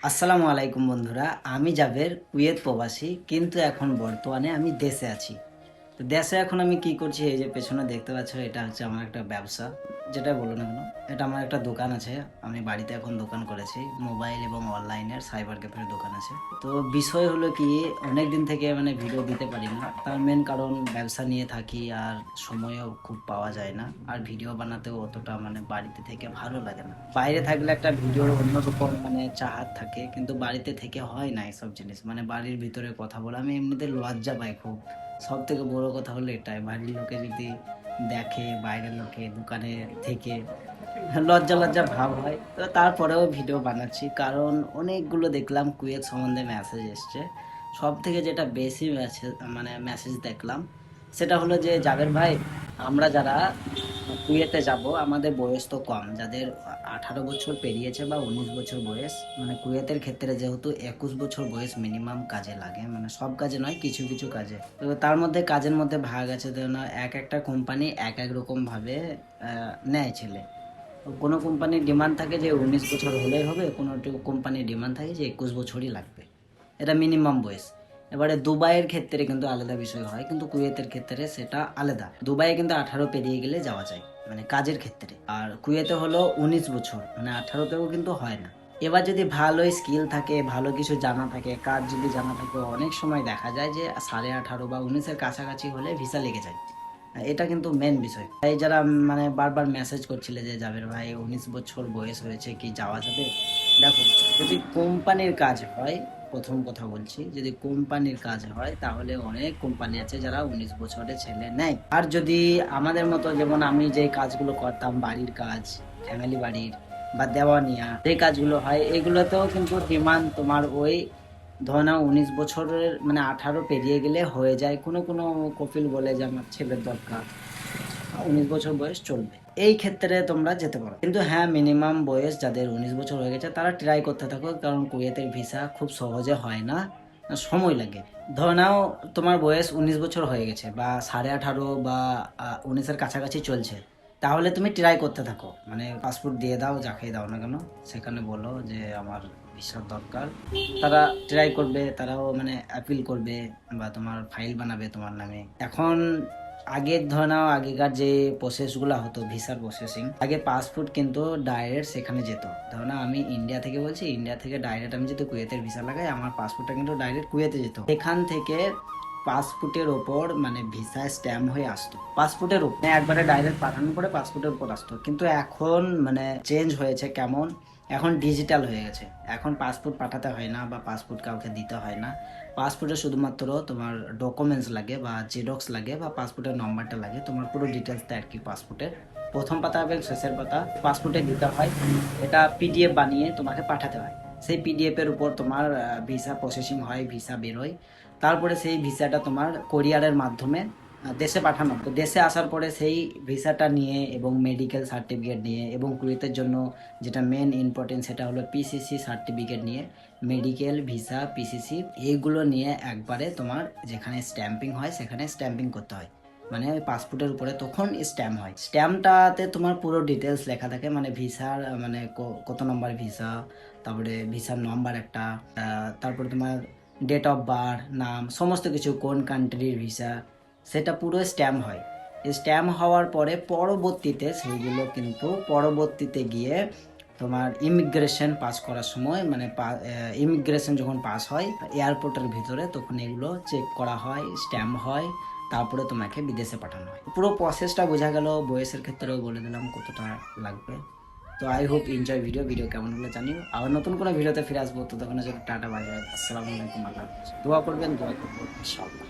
আসসালামু আলাইকুম বন্ধুরা, আমি জাবের কুয়েত প্রবাসী, কিন্তু এখন বর্তমানে আমি দেশে আছি। তো দেশে এখন আমি কি করছি, এই যে পেছনে দেখতে পাচ্ছ, এটা হচ্ছে আমার একটা ব্যবসা। যেটা বলো না কেন, এটা আমার একটা দোকান আছে। আমি বাড়িতে এখন দোকান করেছি, মোবাইল এবং অনলাইনের সাইবার ক্যাফের দোকান আছে। তো বিষয় হলো কি, অনেক দিন থেকে মানে ভিডিও দিতে পারি না। তার মেন কারণ ব্যবসা নিয়ে থাকি, আর সময়ও খুব পাওয়া যায় না, আর ভিডিও বানাতেও অতটা মানে বাড়িতে থেকে ভালো লাগে না। বাইরে থাকলে একটা ভিডিওর অন্যরকম মানে চাহাত থাকে, কিন্তু বাড়িতে থেকে হয় না এসব জিনিস। মানে বাড়ির ভিতরে কথা বলা আমি এমনিতে লজ্জা পাই খুব। সব থেকে বড় কথা হলো এটাই, বাড়ির লোকে যদি দেখে, বাইরের লোকে দোকানে থেকে লজ্জা লজ্জা ভাব হয়। তো তারপরেও ভিডিও বানাচ্ছি, কারণ অনেকগুলো দেখলাম কুয়েত সম্বন্ধে মেসেজ এসছে। সব থেকে যেটা বেশি মেসেজ মানে মেসেজ দেখলাম, সেটা হলো যে জাবের ভাই, আমরা যারা কুয়েতে যাব, আমাদের বয়স তো কম, যাদের 18 বছর পেরিয়েছে বা 19 বছর বয়স, মানে কুয়েতের ক্ষেত্রে যেহেতু 21 বছর বয়স মিনিমাম কাজে লাগে, মানে সব কাজে নয়, কিছু কিছু কাজে। তো তার মধ্যে কাজের মধ্যে ভাগ আছে, ধরুন এক একটা কোম্পানি এক এক রকম ভাবে নেয় ছেলে। কোনো কোম্পানির ডিমান্ড থাকে যে 19 বছর হলেই হবে, কোনো কোম্পানির ডিমান্ড থাকে যে 21 বছরই লাগবে, এটা মিনিমাম বয়স। এবারে দুবাইয়ের ক্ষেত্রে কিন্তু আলাদা বিষয় হয়, কিন্তু কুয়েতের ক্ষেত্রে সেটা আলাদা। দুবাইয়ে কিন্তু 18 পেরিয়ে গেলে যাওয়া যায় মানে কাজের ক্ষেত্রে, আর কুয়েতে হলো 19 বছর, মানে 18তেও কিন্তু হয় না। এবার যদি ভালো স্কিল থাকে, ভালো কিছু জানা থাকে, কাজ যদি জানা থাকে, অনেক সময় দেখা যায় যে 18.5 বা 19-এর কাছাকাছি হলে ভিসা লেগে যায়। এটা কিন্তু মেন বিষয়। এই যারা মানে বারবার মেসেজ করছিলে যে জাবের ভাই 19 বছর বয়স হয়েছে, কি যাওয়া যাবে? দেখো, যদি কোম্পানির কাজ হয়, প্রথম কথা বলছি, যদি কোম্পানির কাজ হয় তাহলে অনেক কোম্পানি আছে যারা 19 বছরের ছেলে নেয়। আর যদি আমাদের মতো, যেমন আমি যে কাজগুলো করতাম, বাড়ির কাজ, ফ্যামিলি বাড়ির বা দেওয়ানিয়া যে কাজগুলো হয়, এগুলোতেও কিন্তু ডিমান্ড তোমার ওই ধরে নাও 19 বছরের, মানে 18 পেরিয়ে গেলে হয়ে যায়। কোনো কোনো কফিল বলে যে আমার ছেলের দরকার, 19 বছর বয়স চলবে, এই ক্ষেত্রে তোমরা যেতে পারো। কিন্তু হ্যাঁ, মিনিমাম বয়স যাদের 19 বছর হয়ে গেছে তারা ট্রাই করতে থাকো, কারণ কুয়েতের ভিসা খুব সহজে হয় না, সময় লাগে। ধরে নাও তোমার বয়স 19 বছর হয়ে গেছে, বা 18.5 বা 19-এর কাছাকাছি চলছে, তাহলে তুমি ট্রাই করতে থাকো। মানে পাসপোর্ট দিয়ে দাও, যাকে দাও না কেন, সেখানে বলো যে আমার ভিসার দরকার। তারা ট্রাই করবে, তারাও মানে অ্যাপিল করবে, বা তোমার ফাইল বানাবে তোমার নামে। এখন আগের ধরে নাও, আগেকার যে প্রসেসগুলো হতো ভিসার প্রসেসিং, আগে পাসপোর্ট কিন্তু ডাইরেক্ট সেখানে যেত। ধরো না, আমি ইন্ডিয়া থেকে বলছি, ইন্ডিয়া থেকে ডাইরেক্ট আমি যদি কুয়েতের ভিসা লাগাই, আমার পাসপোর্টটা কিন্তু ডাইরেক্ট কুয়েতে যেত। সেখান থেকে পাসপোর্টের ওপর মানে ভিসা স্ট্যাম্প হয়ে আসতো, পাসপোর্টের উপর একবারে ডাইরেক্ট পাঠানোর পরে পাসপোর্টের উপর আসতো। কিন্তু এখন মানে চেঞ্জ হয়েছে, কেমন, এখন ডিজিটাল হয়ে গেছে। এখন পাসপোর্ট পাঠাতে হয় না, বা পাসপোর্ট কাউকে দিতে হয় না। পাসপোর্টে শুধুমাত্র তোমার ডকুমেন্টস লাগে, বা জেরক্স লাগে, বা পাসপোর্টের নম্বরটা লাগে, তোমার পুরো ডিটেলসটা আর কি। পাসপোর্টের প্রথম পাতা এবং শেষের পাতা পাসপোর্টে দিতে হয়। এটা পিডিএফ বানিয়ে তোমাকে পাঠাতে হয়। সেই পিডিএফ এর উপর তোমার ভিসা প্রসেসিং হয়, ভিসা বেরোয়। তারপরে সেই ভিসাটা তোমার কোরিয়ারের মাধ্যমে দেশে পাঠানো। তো দেশে আসার পরে সেই ভিসাটা নিয়ে, এবং মেডিকেল সার্টিফিকেট নিয়ে, এবং কুয়েতের জন্য যেটা মেন ইম্পর্টেন্ট, সেটা হলো পিসিসি সার্টিফিকেট নিয়ে, মেডিকেল, ভিসা, পিসিসি, এইগুলো নিয়ে একবারে তোমার যেখানে স্ট্যাম্পিং হয় সেখানে স্ট্যাম্পিং করতে হয়। মানে ওই পাসপোর্টের উপরে তখন স্ট্যাম্প হয়। স্ট্যাম্পটাতে তোমার পুরো ডিটেলস লেখা থাকে, মানে ভিসার মানে কত নম্বর ভিসা, তারপরে ভিসার নম্বর একটা, তারপরে তোমার ডেট অফ বার্থ, নাম, সমস্ত কিছু, কোন কান্ট্রির ভিসা, সেটা পুরো স্ট্যাম্প হয়। স্ট্যাম্প হওয়ার পরে পরবর্তীতে সেইগুলো কিন্তু পরবর্তীতে গিয়ে তোমার ইমিগ্রেশন পাস করার সময়, মানে ইমিগ্রেশন যখন পাস হয় এয়ারপোর্টের ভিতরে, তখন এগুলো চেক করা হয়, স্ট্যাম্প হয়, তারপরে তোমাকে বিদেশে পাঠানো হয়। পুরো প্রসেসটা বোঝা গেল। বয়সের ক্ষেত্রেও বলে দিলাম কতটা লাগবে। তো আই হোপ এনজয় ভিডিও কেমন হলো জানিও। আবার নতুন কোনো ভিডিওতে ফিরে আসবো, তো তখন টাটা, বাই বাই, আসসালামু আলাইকুম, আল্লাহ হাফেজ। দোয়া করবেন, দোয়া করবো ইনশাআল্লাহ।